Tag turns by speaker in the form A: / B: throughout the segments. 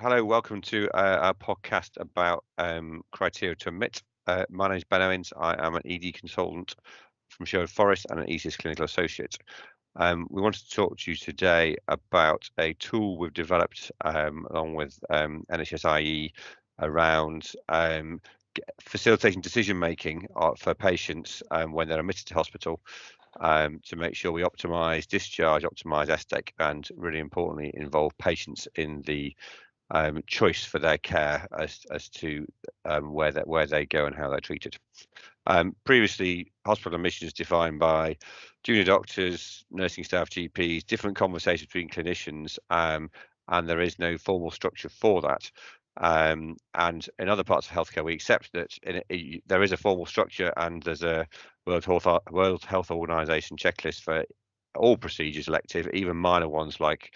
A: Hello, welcome to our podcast about criteria to admit. My name is Ben Owens. I am an ED consultant from Sherwood Forest and an ECIST clinical associate. We wanted to talk to you today about a tool we've developed along with NHSIE around facilitating decision making for patients when they're admitted to hospital, to make sure we optimise discharge, optimise ESTEC, and really importantly involve patients in the choice for their care as to where they go and how they're treated. Previously, hospital admission is defined by junior doctors, nursing staff, GPs, different conversations between clinicians, and there is no formal structure for that. And in other parts of healthcare, we accept that there is a formal structure, and there's a World Health Organization checklist for all procedures elective, even minor ones like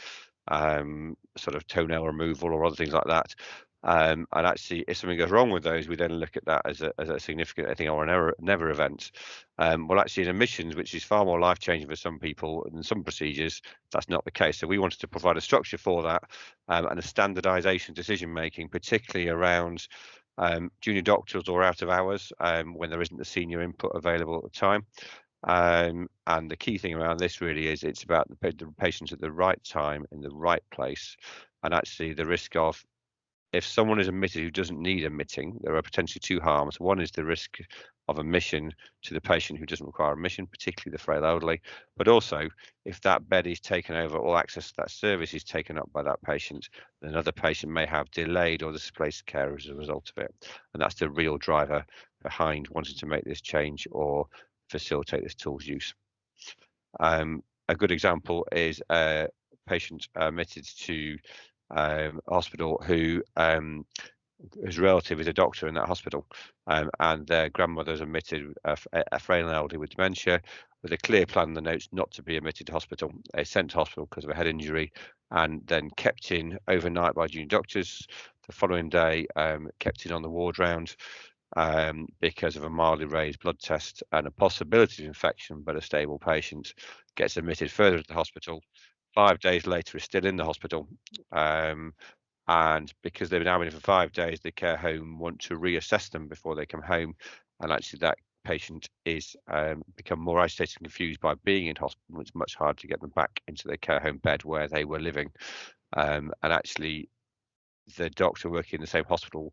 A: sort of toenail removal or other things like that. And actually, if something goes wrong with those, we then look at that as a significant thing or a never event. Well, actually, in admissions, which is far more life-changing for some people than some procedures, that's not the case. So we wanted to provide a structure for that, and a standardization decision-making, particularly around junior doctors or out of hours, when there isn't the senior input available at the time. And the key thing around this really is it's about the patients at the right time in the right place, and actually the risk of, if someone is admitted who doesn't need admitting, there are potentially two harms. One is the risk of admission to the patient who doesn't require admission, particularly the frail elderly, but also if that bed is taken over or access to that service is taken up by that patient, then another patient may have delayed or displaced care as a result of it. And that's the real driver behind wanting to make this change or facilitate this tool's use. A good example is a patient admitted to hospital who his relative is a doctor in that hospital, and their grandmother's admitted a frail and elderly with dementia, with a clear plan in the notes not to be admitted to hospital. They sent to hospital because of a head injury, and then kept in overnight by junior doctors. The following day, kept in on the ward round because of a mildly raised blood test and a possibility of infection, but a stable patient gets admitted further to the hospital. 5 days later is still in the hospital, and because they've now been in for 5 days, the care home want to reassess them before they come home, and actually that patient is become more agitated and confused by being in hospital. It's much harder to get them back into their care home bed where they were living, and actually the doctor working in the same hospital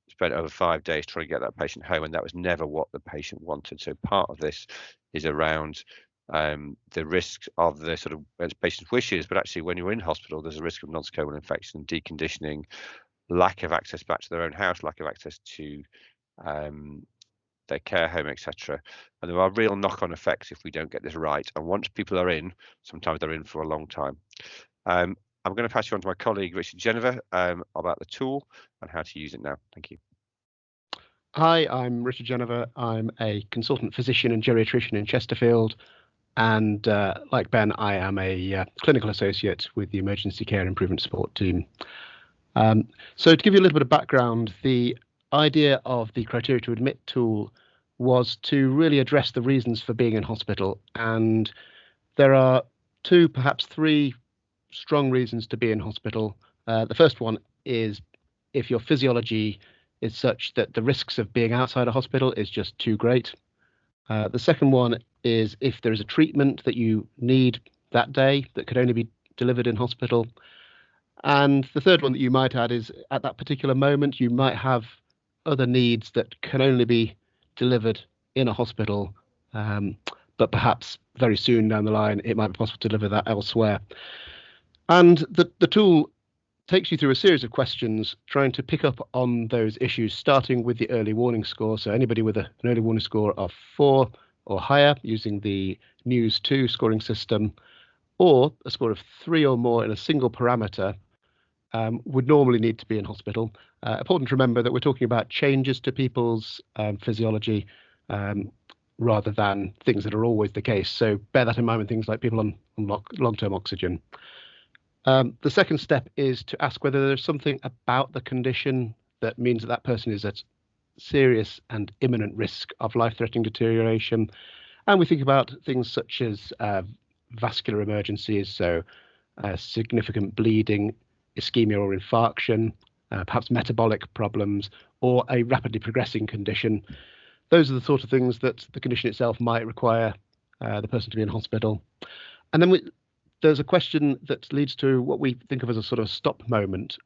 A: spent over 5 days trying to get that patient home, and that was never what the patient wanted. So part of this is around the risks of the sort of patient's wishes, but actually when you're in hospital, there's a risk of nosocomial infection, deconditioning, lack of access back to their own house, lack of access to their care home, etc. And there are real knock-on effects if we don't get this right. And once people are in, sometimes they're in for a long time. I'm going to pass you on to my colleague, Richard Genever, about the tool and how to use it now. Thank you.
B: Hi, I'm Richard Genever. I'm a consultant physician and geriatrician in Chesterfield. And like Ben, I am a clinical associate with the Emergency Care Improvement Support team. So to give you a little bit of background, the idea of the Criteria to Admit tool was to really address the reasons for being in hospital. And there are two, perhaps three strong reasons to be in hospital. The first one is if your physiology is such that the risks of being outside a hospital is just too great. The second one is if there is a treatment that you need that day that could only be delivered in hospital. And the third one that you might add is at that particular moment, you might have other needs that can only be delivered in a hospital, but perhaps very soon down the line, it might be possible to deliver that elsewhere. And the tool takes you through a series of questions trying to pick up on those issues, starting with the early warning score. So anybody with an early warning score of 4 or higher using the NEWS 2 scoring system, or a score of 3 or more in a single parameter, would normally need to be in hospital. Important to remember that we're talking about changes to people's physiology rather than things that are always the case. So bear that in mind with things like people on long-term oxygen. The second step is to ask whether there's something about the condition that means that person is at serious and imminent risk of life-threatening deterioration. And we think about things such as vascular emergencies, so significant bleeding, ischemia or infarction, perhaps metabolic problems, or a rapidly progressing condition. Those are the sort of things that the condition itself might require the person to be in hospital. And then there's a question that leads to what we think of as a sort of stop moment,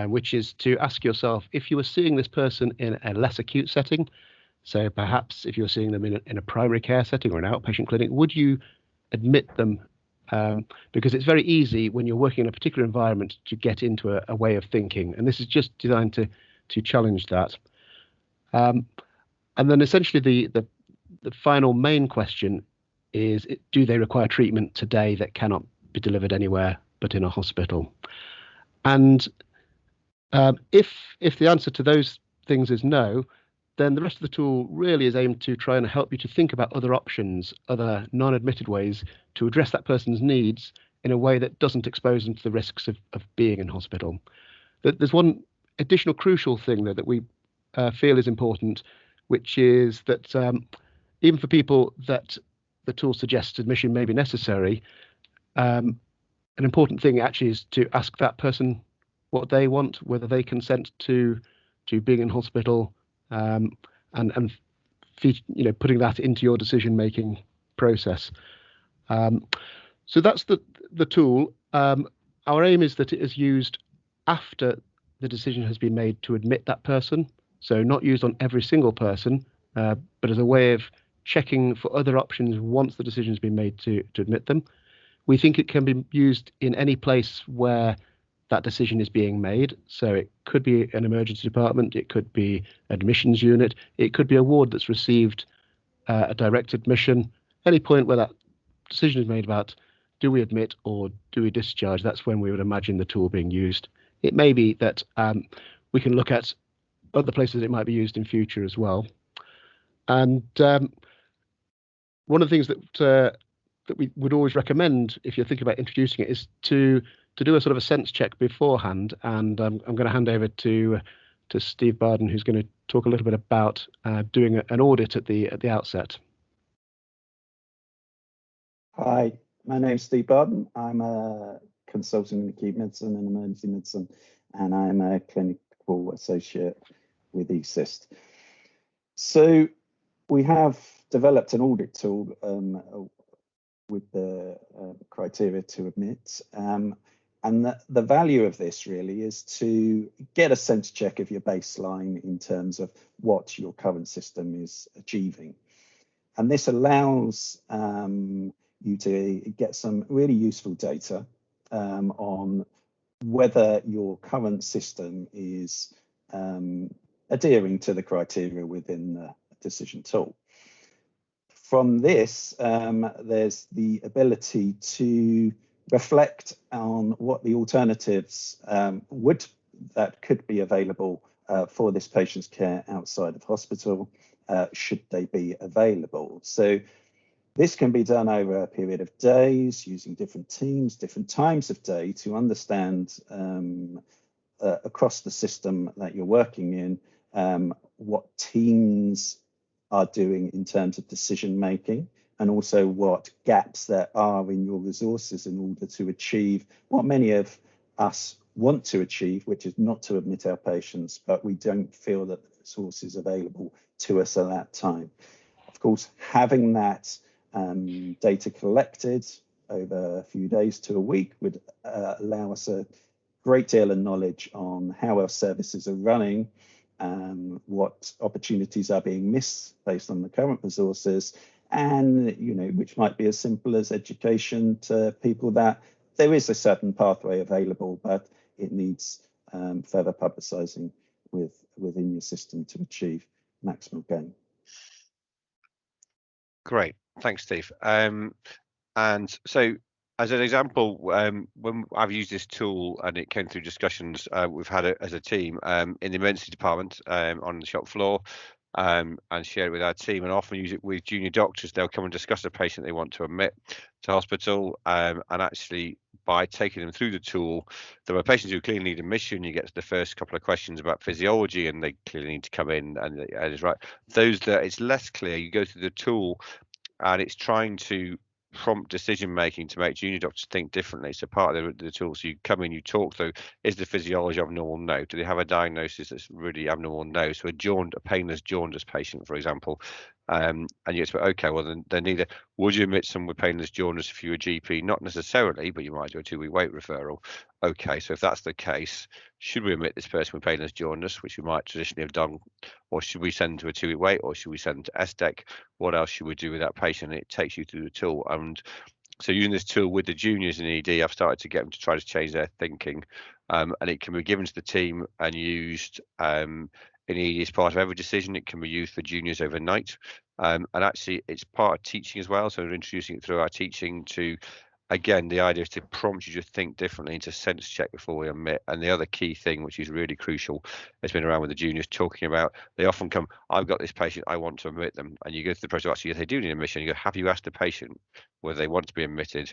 B: which is to ask yourself, if you were seeing this person in a less acute setting, so perhaps if you're seeing them in a primary care setting or an outpatient clinic, would you admit them? Because it's very easy when you're working in a particular environment to get into a way of thinking, and this is just designed to challenge that. And then essentially the final main question is, do they require treatment today that cannot be delivered anywhere but in a hospital? And if the answer to those things is no, then the rest of the tool really is aimed to try and help you to think about other options, other non-admitted ways to address that person's needs in a way that doesn't expose them to the risks of being in hospital. There's one additional crucial thing though that we feel is important, which is that even for people that the tool suggests admission may be necessary, an important thing actually is to ask that person what they want, whether they consent to being in hospital, and putting that into your decision-making process. So that's the tool. Our aim is that it is used after the decision has been made to admit that person. So not used on every single person, but as a way of checking for other options once the decision has been made to admit them. We think it can be used in any place where that decision is being made. So it could be an emergency department, it could be admissions unit, it could be a ward that's received a direct admission. Any point where that decision is made about do we admit or do we discharge, that's when we would imagine the tool being used. It may be that we can look at other places it might be used in future as well. And one of the things that we would always recommend if you're thinking about introducing it is to do a sort of a sense check beforehand. And I'm going to hand over to Steve Barden, who's going to talk a little bit about doing an audit at the outset.
C: Hi, my name's Steve Barden. I'm a consultant in acute medicine and emergency medicine, and I'm a clinical associate with ECIST. So we have developed an audit tool with the criteria to admit. And the value of this really is to get a sense check of your baseline in terms of what your current system is achieving. And this allows you to get some really useful data on whether your current system is adhering to the criteria within the decision tool. From this, there's the ability to reflect on what the alternatives that could be available for this patient's care outside of hospital, should they be available. So this can be done over a period of days using different teams, different times of day to understand across the system that you're working in what teams are doing in terms of decision making, and also what gaps there are in your resources in order to achieve what many of us want to achieve, which is not to admit our patients, but we don't feel that the resource is available to us at that time. Of course, having that data collected over a few days to a week would allow us a great deal of knowledge on how our services are running, what opportunities are being missed based on the current resources, and which might be as simple as education to people that there is a certain pathway available, but it needs further publicising within your system to achieve maximal gain.
A: Great, thanks, Steve. And so, as an example, when I've used this tool and it came through discussions we've had as a team in the emergency department on the shop floor, and share it with our team, and often use it with junior doctors. They'll come and discuss a patient they want to admit to hospital, and actually by taking them through the tool, there are patients who clearly need admission. You get to the first couple of questions about physiology and they clearly need to come in, and it's right. Those that it's less clear, you go through the tool and it's trying to prompt decision making to make junior doctors think differently. So part of the tools, you come in, you talk through, is the physiology abnormal? No. Do they have a diagnosis that's really abnormal? No. So a painless jaundice patient, for example, and you expect, okay, well then either would you admit someone with painless jaundice if you were a GP? Not necessarily, but you might do a 2-week wait referral. Okay, so if that's the case, should we admit this person with painless jaundice, which we might traditionally have done, or should we send to a 2-week wait, or should we send to ESTEC? What else should we do with that patient? And it takes you through the tool. And so using this tool with the juniors in ED, I've started to get them to try to change their thinking, and it can be given to the team and used in ED as part of every decision. It can be used for juniors overnight, and actually it's part of teaching as well. So we're introducing it through our teaching to, again, the idea is to prompt you to think differently and to sense check before we admit. And the other key thing, which is really crucial, has been around with the juniors talking about, they often come, I've got this patient, I want to admit them. And you go through the process, actually, if they do need admission, you go, have you asked the patient whether they want to be admitted,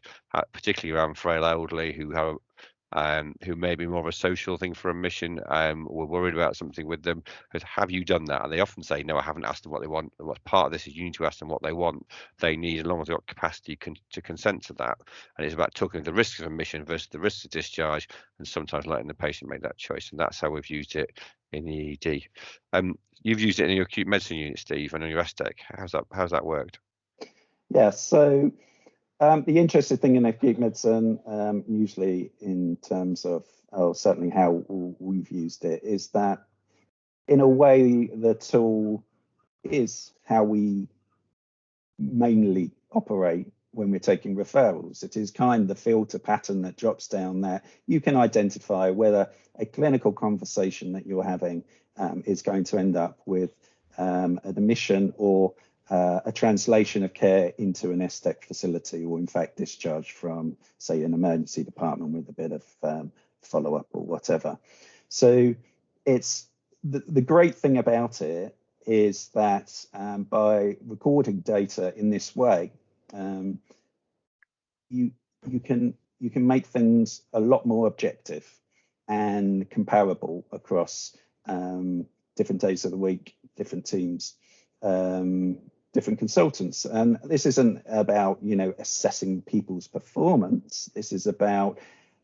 A: particularly around frail elderly who may be more of a social thing for admission, we're worried about something with them. Have you done that? And they often say, no, I haven't asked them what they want. And what's part of this is you need to ask them what they want, they need, as long as they've got capacity to consent to that. And it's about talking the risks of admission versus the risks of discharge, and sometimes letting the patient make that choice. And that's how we've used it in the ED. You've used it in your acute medicine unit, Steve, and on your ESTEC. How's that worked?
C: Yeah, so the interesting thing in acute medicine, usually in terms of, certainly how we've used it, is that in a way the tool is how we mainly operate when we're taking referrals. It is kind of the filter pattern that drops down there. You can identify whether a clinical conversation that you're having is going to end up with an admission or a translation of care into an ESTEC facility, or in fact discharge from, say, an emergency department with a bit of follow-up or whatever. So it's the great thing about it is that by recording data in this way, you can make things a lot more objective and comparable across different days of the week, different teams, different consultants. And this isn't about, assessing people's performance. This is about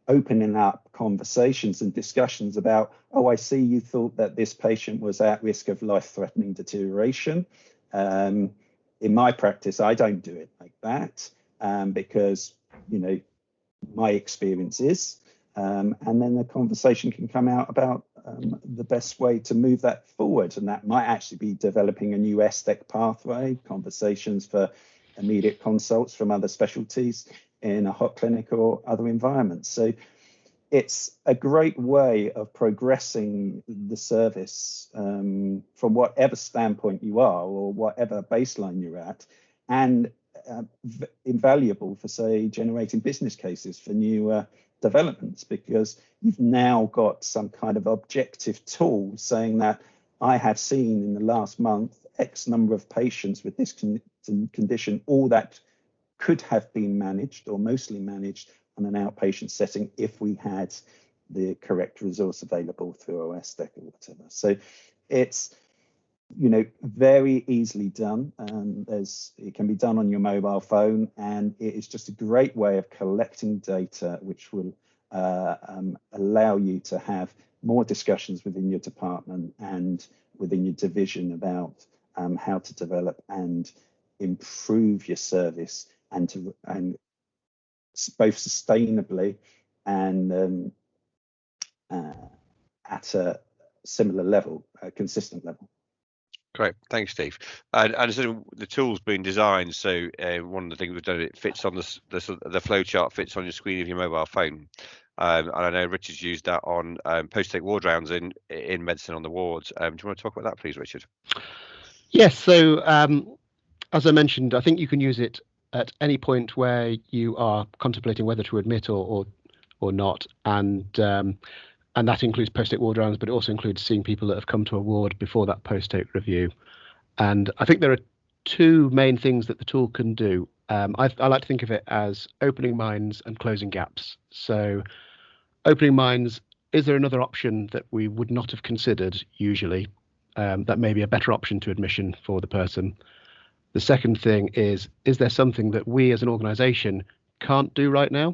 C: opening up conversations and discussions about, I see you thought that this patient was at risk of life-threatening deterioration. In my practice, I don't do it like that because, my experience is, and then the conversation can come out about the best way to move that forward. And that might actually be developing a new ESTEC pathway, conversations for immediate consults from other specialties in a hot clinic or other environments. So it's a great way of progressing the service from whatever standpoint you are or whatever baseline you're at, and invaluable for, say, generating business cases for new developments, because you've now got some kind of objective tool saying that I have seen in the last month X number of patients with this condition, all that could have been managed or mostly managed on an outpatient setting if we had the correct resource available through our ESTEC or whatever. So it's very easly done. It can be done on your mobile phone, and it is just a great way of collecting data, which will allow you to have more discussions within your department and within your division about how to develop and improve your service, and both sustainably and at a similar level, a consistent level.
A: Great, thanks, Steve. And so the tool's been designed so one of the things we've done, it fits on the flow chart, fits on your screen of your mobile phone. And I know Richard's used that on post-take ward rounds in medicine on the wards. Do you want to talk about that, please, Richard?
B: Yes. So as I mentioned, I think you can use it at any point where you are contemplating whether to admit or not, and that includes post-take ward rounds, but it also includes seeing people that have come to a ward before that post-take review. And I think there are two main things that the tool can do. I like to think of it as opening minds and closing gaps. So opening minds, is there another option that we would not have considered usually that may be a better option to admission for the person? The second thing is there something that we as an organisation can't do right now,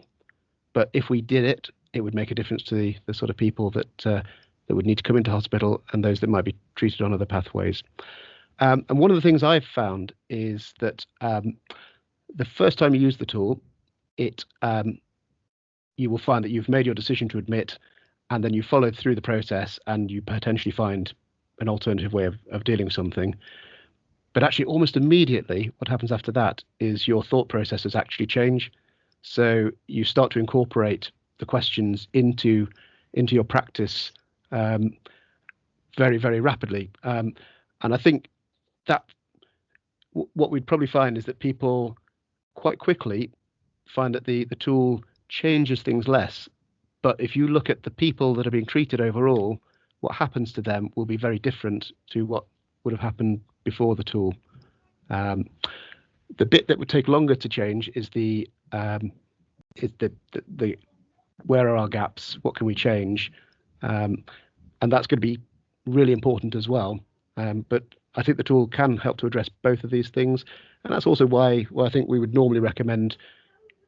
B: but if we did it, it would make a difference to the sort of people that would need to come into hospital and those that might be treated on other pathways. And one of the things I've found is that the first time you use the tool, you will find that you've made your decision to admit, and then you followed through the process and you potentially find an alternative way of dealing with something. But actually, almost immediately, what happens after that is your thought processes actually change. So you start to incorporate the questions into your practice very, very rapidly. And I think that what we'd probably find is that people quite quickly find that the tool changes things less. But if you look at the people that are being treated overall, what happens to them will be very different to what would have happened before the tool. The bit that would take longer to change is the where are our gaps? What can we change? And that's going to be really important as well. But I think the tool can help to address both of these things, and that's also why I think we would normally recommend,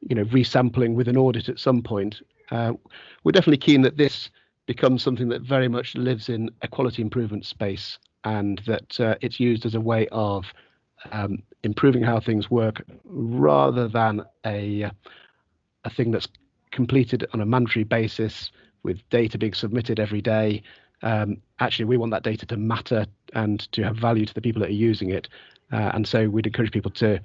B: resampling with an audit at some point. We're definitely keen that this becomes something that very much lives in a quality improvement space, and that it's used as a way of improving how things work, rather than a thing that's completed on a mandatory basis with data being submitted every day. Actually, we want that data to matter and to have value to the people that are using it, and so we'd encourage people to,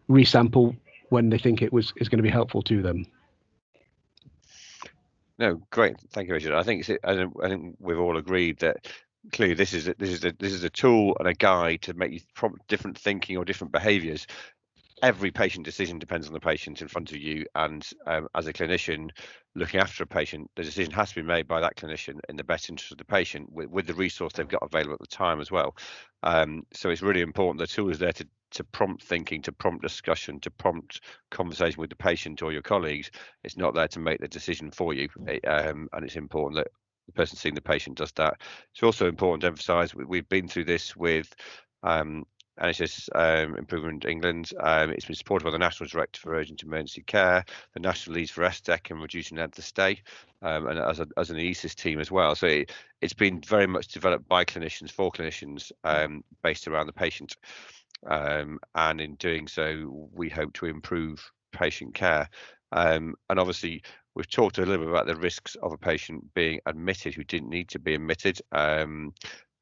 B: resample when they think is going to be helpful to them.
A: No, great, thank you, Richard. I think we've all agreed that clearly this is a tool and a guide to make you prompt different thinking or different behaviours. Every patient decision depends on the patient in front of you, and as a clinician looking after a patient, the decision has to be made by that clinician in the best interest of the patient with the resource they've got available at the time as well. So it's really important the tool is there to prompt thinking, to prompt discussion, to prompt conversation with the patient or your colleagues. It's not there to make the decision for you, and it's important that the person seeing the patient does that. It's also important to emphasise we've been through this with NHS Improvement England. It's been supported by the National Director for Urgent Emergency Care, the National Leads for SDEC and Reducing Length of Stay, and as an ECIST team as well. So it's been very much developed by clinicians, for clinicians, based around the patient. And in doing so, we hope to improve patient care. And obviously, we've talked a little bit about the risks of a patient being admitted who didn't need to be admitted. And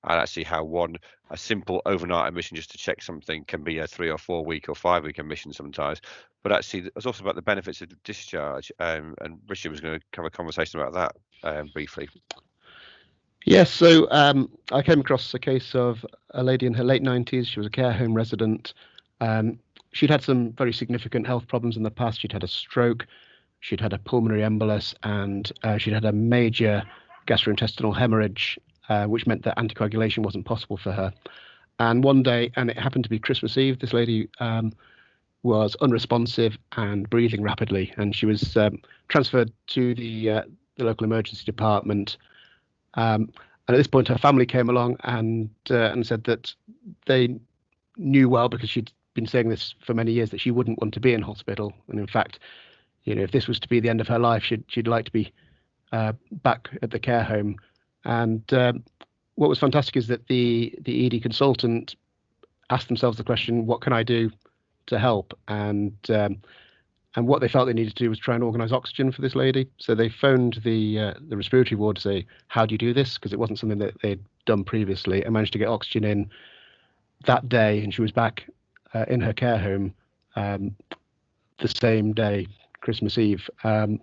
A: actually how a simple overnight admission just to check something can be a 3 or 4 week or 5 week admission sometimes. But actually it's also about the benefits of discharge, and Richard was going to have a conversation about that briefly.
B: Yes, so I came across a case of a lady in her late 90s. She was a care home resident. She'd had some very significant health problems in the past. She'd had a stroke, she'd had a pulmonary embolus, and she'd had a major gastrointestinal hemorrhage, which meant that anticoagulation wasn't possible for her. And one day, and it happened to be Christmas Eve, this lady was unresponsive and breathing rapidly, and she was transferred to the local emergency department. And at this point, her family came along and said that they knew well, because she'd been saying this for many years, that she wouldn't want to be in hospital. And in fact, if this was to be the end of her life, she'd like to be back at the care home. And what was fantastic is that the ED consultant asked themselves the question, what can I do to help? And what they felt they needed to do was try and organise oxygen for this lady. So they phoned the respiratory ward to say, how do you do this? Because it wasn't something that they'd done previously, and managed to get oxygen in that day. And she was back in her care home the same day, Christmas Eve. The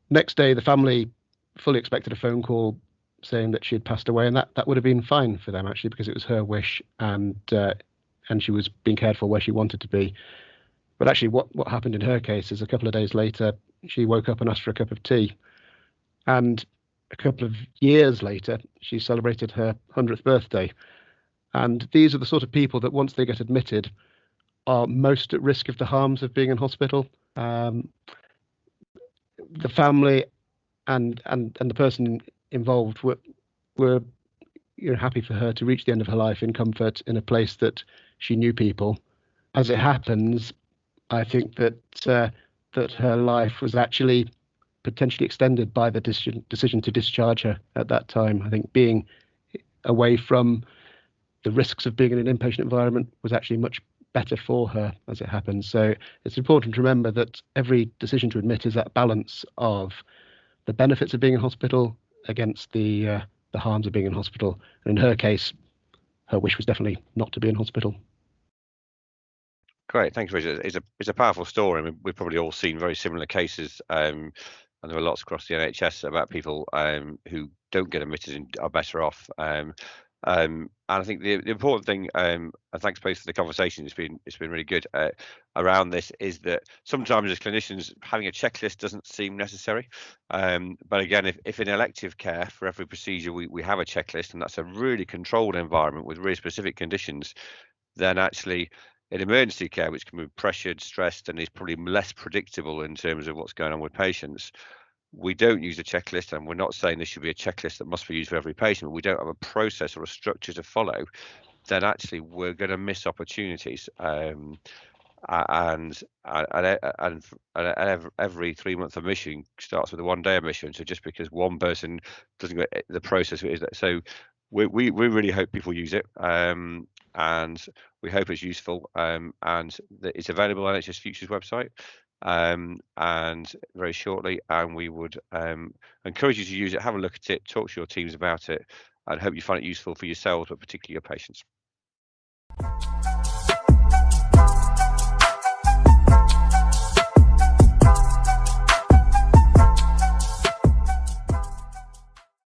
B: next day, the family fully expected a phone call saying that she had passed away, and that would have been fine for them, actually, because it was her wish, and she was being cared for where she wanted to be. But actually what happened in her case is a couple of days later, she woke up and asked for a cup of tea. And a couple of years later, she celebrated her 100th birthday. And these are the sort of people that once they get admitted are most at risk of the harms of being in hospital. The family and the person involved were happy for her to reach the end of her life in comfort in a place that she knew people. As it happens, I think that that her life was actually potentially extended by the decision to discharge her at that time. I think being away from the risks of being in an inpatient environment was actually much better for her, as it happens. So it's important to remember that every decision to admit is that balance of the benefits of being in hospital against the harms of being in hospital. And in her case, her wish was definitely not to be in hospital.
A: Great, thanks, Richard. It's a powerful story. I mean, we've probably all seen very similar cases, and there are lots across the NHS about people who don't get admitted and are better off. And I think the important thing, and thanks both for the conversation, it's been really good around this, is that sometimes as clinicians having a checklist doesn't seem necessary. But again, if in elective care for every procedure we have a checklist, and that's a really controlled environment with really specific conditions, then actually in emergency care, which can be pressured, stressed, and is probably less predictable in terms of what's going on with patients, we don't use a checklist, and we're not saying this should be a checklist that must be used for every patient, but we don't have a process or a structure to follow, then actually we're going to miss opportunities. And every 3-month admission starts with a 1-day admission. So just because one person doesn't get the process, is that. So we really hope people use it, and we hope it's useful, and that it's available on NHS Futures website. And very shortly, and we would encourage you to use it, have a look at it, talk to your teams about it, and hope you find it useful for yourselves, but particularly your patients.